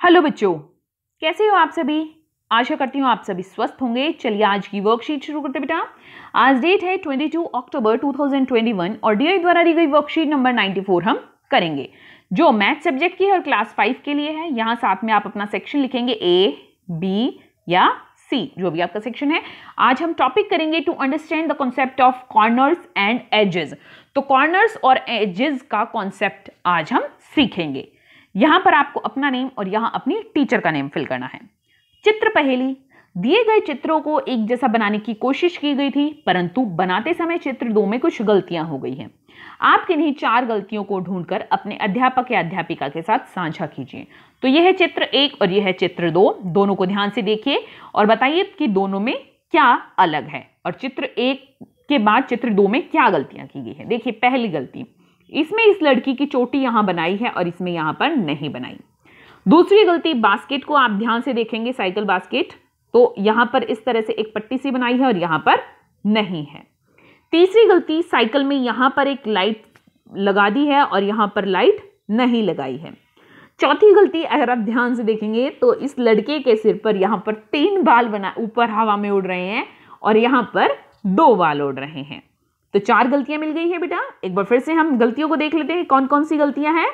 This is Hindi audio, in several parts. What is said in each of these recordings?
हेलो बच्चों, कैसे हो आप सभी। आशा करती हूँ आप सभी स्वस्थ होंगे। चलिए आज की वर्कशीट शुरू करते बेटा। आज डेट है 22 अक्टूबर 2021 और डीआई द्वारा दी गई वर्कशीट नंबर 94 हम करेंगे, जो मैथ सब्जेक्ट की है और क्लास 5 के लिए है। यहाँ साथ में आप अपना सेक्शन लिखेंगे ए, बी या सी, जो भी आपका सेक्शन है। आज हम टॉपिक करेंगे to understand the concept of corners and edges. तो कॉर्नर्स और एजेस का कॉन्सेप्ट आज हम सीखेंगे। यहां पर आपको अपना नेम और यहां अपनी टीचर का नेम फिल करना है। चित्र पहेली। दिए गए चित्रों को एक जैसा बनाने की कोशिश की गई थी, परंतु बनाते समय चित्र 2 में कुछ गलतियां हो गई हैं। आप किन्हीं 4 गलतियों को ढूंढकर अपने अध्यापक या अध्यापिका के साथ साझा कीजिए। तो यह है चित्र 1 और यह है चित्र 2। दोनों को ध्यान से देखिए और बताइए कि दोनों में क्या अलग है और चित्र 1 के बाद चित्र 2 में क्या गलतियां की गई है। देखिए पहली गलती, इसमें इस लड़की की चोटी यहां बनाई है और इसमें यहां पर नहीं बनाई। दूसरी गलती, बास्केट को आप ध्यान से देखेंगे, साइकिल बास्केट, तो यहां पर इस तरह से एक पट्टी सी बनाई है और यहां पर नहीं है। तीसरी गलती, साइकिल में यहां पर एक लाइट लगा दी है और यहां पर लाइट नहीं लगाई है। चौथी गलती, अगर आप ध्यान से देखेंगे तो इस लड़के के सिर पर यहां पर 3 बाल बना ऊपर हवा में उड़ रहे हैं और यहां पर 2 बाल उड़ रहे हैं। तो 4 गलतियां मिल गई है बेटा। एक बार फिर से हम गलतियों को देख लेते हैं कौन कौन सी गलतियां हैं।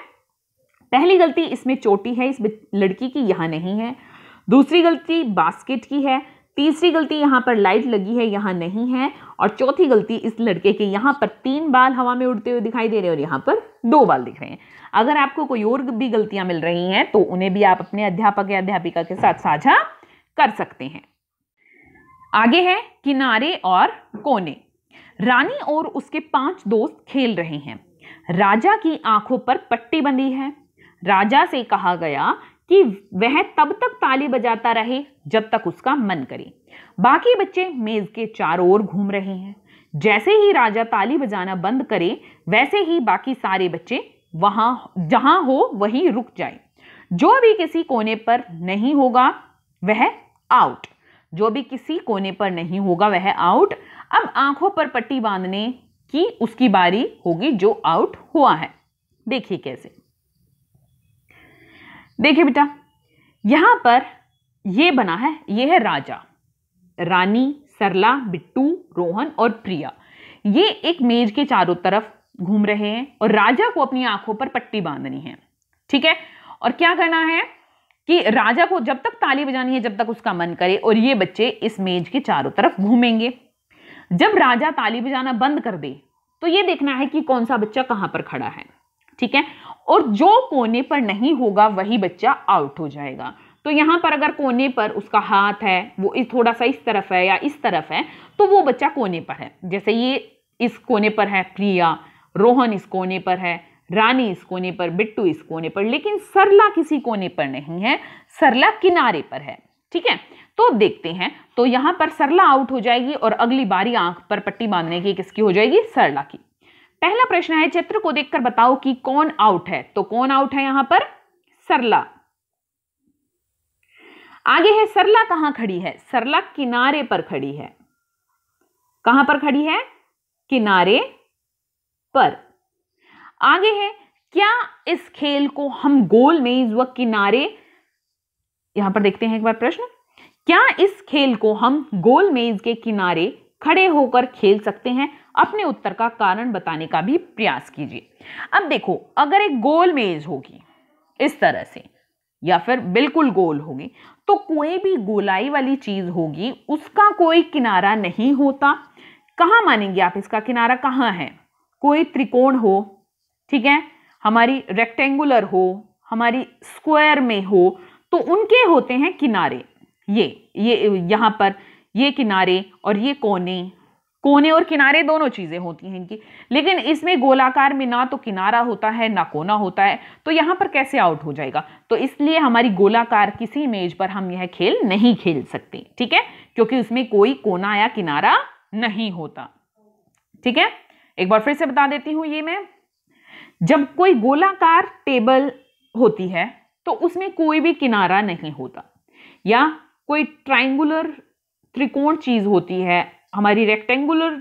पहली गलती, इसमें चोटी है, इस लड़की की यहां नहीं है। दूसरी गलती बास्केट की है। तीसरी गलती, यहां पर लाइट लगी है, यहां नहीं है। और चौथी गलती, इस लड़के के यहां पर 3 बाल हवा में उड़ते हुए दिखाई दे रहे हैं और यहां पर 2 बाल दिख रहे हैं। अगर आपको कोई और भी गलतियां मिल रही हैं तो उन्हें भी आप अपने अध्यापक या अध्यापिका के साथ साझा कर सकते हैं। आगे है किनारे और कोने। रानी और उसके 5 दोस्त खेल रहे हैं। राजा की आंखों पर पट्टी बंधी है। राजा से कहा गया कि वह तब तक ताली बजाता रहे जब तक उसका मन करे। बाकी बच्चे मेज के चारों ओर घूम रहे हैं। जैसे ही राजा ताली बजाना बंद करे वैसे ही बाकी सारे बच्चे वहां जहां हो वहीं रुक जाए। जो भी किसी कोने पर नहीं होगा वह आउट। जो भी किसी कोने पर नहीं होगा वह आउट। अब आंखों पर पट्टी बांधने की उसकी बारी होगी जो आउट हुआ है। देखिए कैसे। देखिए बेटा, यहां पर यह बना है, यह है राजा, रानी, सरला, बिट्टू, रोहन और प्रिया। ये एक मेज के चारों तरफ घूम रहे हैं और राजा को अपनी आंखों पर पट्टी बांधनी है। ठीक है, और क्या करना है कि राजा को जब तक ताली बजानी है जब तक उसका मन करे और ये बच्चे इस मेज के चारों तरफ घूमेंगे। जब राजा ताली बजाना बंद कर दे तो ये देखना है कि कौन सा बच्चा कहां पर खड़ा है। ठीक है, और जो कोने पर नहीं होगा वही बच्चा आउट हो जाएगा। तो यहां पर अगर कोने पर उसका हाथ है, वो थोड़ा सा इस तरफ है या इस तरफ है, तो वो बच्चा कोने पर है। जैसे ये इस कोने पर है प्रिया, रोहन इस कोने पर है, रानी इस कोने पर, बिट्टू इस कोने पर, लेकिन सरला किसी कोने पर नहीं है, सरला किनारे पर है। ठीक है, तो देखते हैं। तो यहां पर सरला आउट हो जाएगी और अगली बारी आंख पर पट्टी बांधने की किसकी हो जाएगी? सरला की। पहला प्रश्न है, चित्र को देखकर बताओ कि कौन आउट है। तो कौन आउट है यहां पर? सरला। आगे है, सरला कहां खड़ी है? सरला किनारे पर खड़ी है। कहां पर खड़ी है? किनारे पर। आगे है, क्या इस खेल को हम गोल मेज व किनारे, यहां पर देखते हैं एक बार प्रश्न, क्या इस खेल को हम गोल मेज के किनारे खड़े होकर खेल सकते हैं? अपने उत्तर का कारण बताने का भी प्रयास कीजिए। अब देखो, अगर एक गोल मेज होगी इस तरह से या फिर बिल्कुल गोल होगी तो कोई भी गोलाई वाली चीज होगी उसका कोई किनारा नहीं होता। कहां मानेंगे आप इसका किनारा? कहां है? कोई त्रिकोण हो, ठीक है, हमारी रेक्टेंगुलर हो, हमारी स्क्वायर में हो, तो उनके होते हैं किनारे। ये यहां पर ये किनारे और ये कोने, कोने और किनारे दोनों चीजें होती हैं इनकी। लेकिन इसमें गोलाकार में ना तो किनारा होता है ना कोना होता है, तो यहां पर कैसे आउट हो जाएगा? तो इसलिए हमारी गोलाकार किसी मेज पर हम यह खेल नहीं खेल सकते। ठीक है, क्योंकि उसमें कोई कोना या किनारा नहीं होता। ठीक है, एक बार फिर से बता देती हूं। ये मैं, जब कोई गोलाकार टेबल होती है तो उसमें कोई भी किनारा नहीं होता, या कोई ट्रायंगुलर त्रिकोण चीज होती है, हमारी रेक्टेंगुलर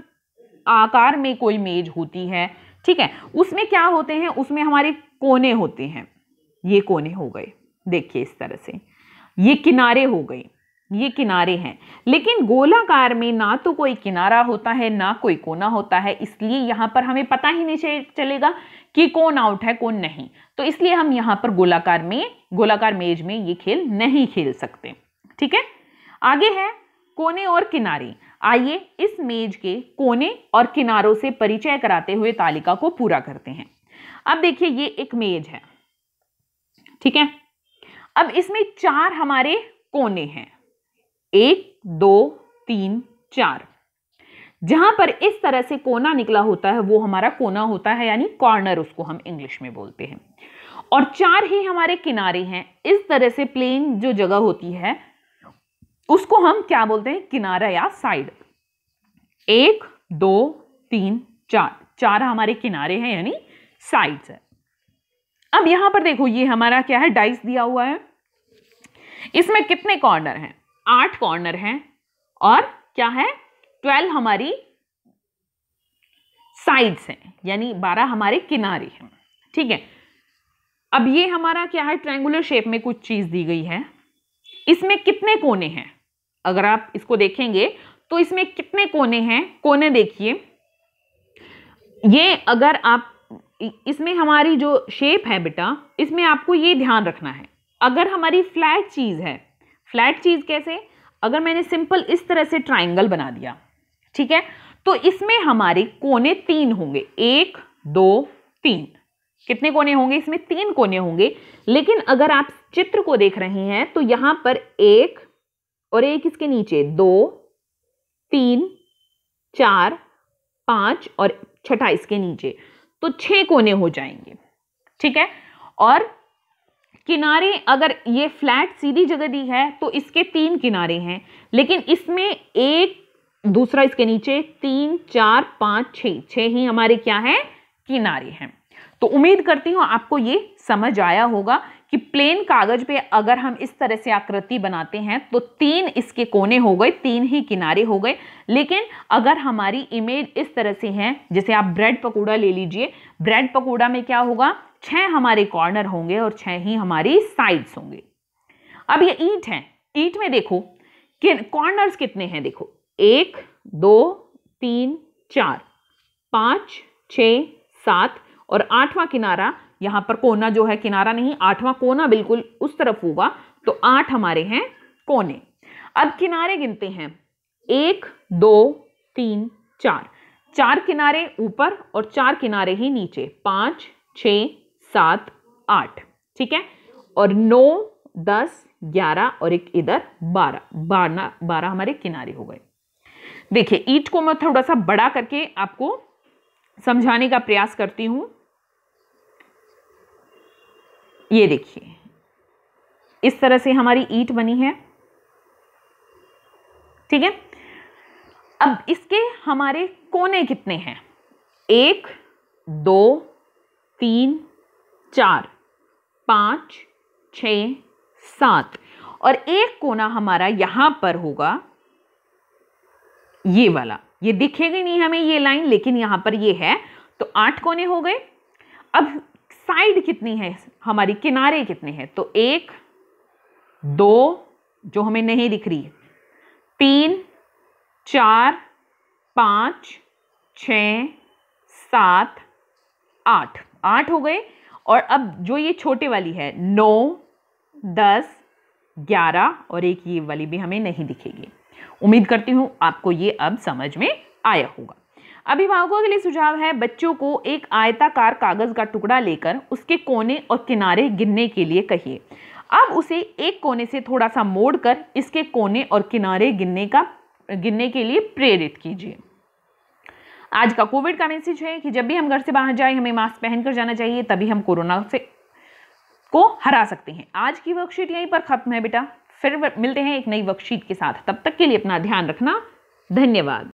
आकार में कोई मेज होती है, ठीक है, उसमें क्या होते हैं? उसमें हमारे कोने होते हैं। ये कोने हो गए। देखिए इस तरह से ये किनारे हो गए, ये किनारे हैं, लेकिन गोलाकार में ना तो कोई किनारा होता है ना कोई कोना होता है, इसलिए यहां पर हमें पता ही नहीं चलेगा कि कौन आउट है कौन नहीं। तो इसलिए हम यहां पर गोलाकार मेज में ये खेल नहीं खेल सकते। ठीक है, आगे है कोने और किनारे। आइए इस मेज के कोने और किनारों से परिचय कराते हुए तालिका को पूरा करते हैं। अब देखिए ये एक मेज है, ठीक है। अब इसमें 4 हमारे कोने हैं, 1 2 3 4। जहां पर इस तरह से कोना निकला होता है वो हमारा कोना होता है, यानी कॉर्नर उसको हम इंग्लिश में बोलते हैं। और 4 ही हमारे किनारे हैं। इस तरह से प्लेन जो जगह होती है उसको हम क्या बोलते हैं, किनारा या साइड। 1 2 3 4, 4 हमारे किनारे हैं यानी साइड्स है। अब यहां पर देखो ये हमारा क्या है, डाइस दिया हुआ है। इसमें कितने कॉर्नर हैं, 8 कॉर्नर हैं और क्या है 12 हमारी साइड्स हैं, यानी 12 हमारे किनारे हैं। ठीक है, अब ये हमारा क्या है, ट्रायंगुलर शेप में कुछ चीज दी गई है। इसमें कितने कोने हैं, अगर आप इसको देखेंगे तो इसमें कितने कोने हैं। कोने देखिए, ये अगर आप इसमें हमारी जो शेप है बेटा, इसमें आपको ये ध्यान रखना है, अगर हमारी फ्लैट चीज है, फ्लैट चीज कैसे, अगर मैंने सिंपल इस तरह से ट्राइंगल बना दिया, ठीक है, तो इसमें हमारे कोने 3 होंगे, 1 2 3। कितने कोने होंगे, इसमें 3 कोने होंगे। लेकिन अगर आप चित्र को देख रहे हैं तो यहां पर 1 और 1 इसके नीचे 2 3 4 5 और छठा इसके नीचे, तो 6 कोने हो जाएंगे। ठीक है, और किनारे अगर ये फ्लैट सीधी जगह दी है तो इसके 3 किनारे हैं, लेकिन इसमें एक दूसरा इसके नीचे 3 4 5 6 ही हमारे क्या है, किनारे हैं। तो उम्मीद करती हूं आपको ये समझ आया होगा कि प्लेन कागज पे अगर हम इस तरह से आकृति बनाते हैं तो 3 इसके कोने हो गए, 3 ही किनारे हो गए। लेकिन अगर हमारी इमेज इस तरह से है, जैसे आप ब्रेड पकौड़ा ले लीजिए, ब्रेड पकौड़ा में क्या होगा, 6 हमारे कॉर्नर होंगे और 6 ही हमारी साइड्स होंगे। अब ये ईंट है, ईंट में देखो कि कॉर्नर्स कितने हैं, देखो 1 2 3 4 5 6 7 और 8वां किनारा, यहां पर कोना जो है, किनारा नहीं 8वां कोना बिल्कुल उस तरफ होगा, तो 8 हमारे हैं कोने। अब किनारे गिनते हैं, 1 2 3 4, 4 किनारे ऊपर और 4 किनारे ही नीचे, 5 6 7 8। ठीक है, और 9 10 11 और एक इधर 12 हमारे किनारे हो गए। देखिए ईंट को मैं थोड़ा सा बड़ा करके आपको समझाने का प्रयास करती हूं। ये देखिए इस तरह से हमारी ईंट बनी है। ठीक है, अब इसके हमारे कोने कितने हैं, 1 2 3 4 5 6 7 और एक कोना हमारा यहां पर होगा, ये वाला, ये दिखेगी नहीं हमें ये लाइन, लेकिन यहां पर ये है, तो 8 कोने हो गए। अब साइड कितनी है हमारी, किनारे कितने हैं, तो 1 2 जो हमें नहीं दिख रही है, 3 4 5 6 7 8 हो गए। और अब जो ये छोटे वाली है 9 10 11 और एक ये वाली भी हमें नहीं दिखेगी। उम्मीद करती हूं आपको ये अब समझ में आया होगा। अभिभावकों के लिए सुझाव है, बच्चों को एक आयताकार कागज का टुकड़ा लेकर उसके कोने और किनारे गिनने के लिए कहिए। अब उसे एक कोने से थोड़ा सा मोड़कर इसके कोने और किनारे गिनने के लिए प्रेरित कीजिए। आज का कोविड का मैसेज है कि जब भी हम घर से बाहर जाएं हमें मास्क पहनकर जाना चाहिए, तभी हम कोरोना को हरा सकते हैं। आज की वर्कशीट यहीं पर खत्म है बेटा, फिर मिलते हैं एक नई वर्कशीट के साथ। तब तक के लिए अपना ध्यान रखना, धन्यवाद।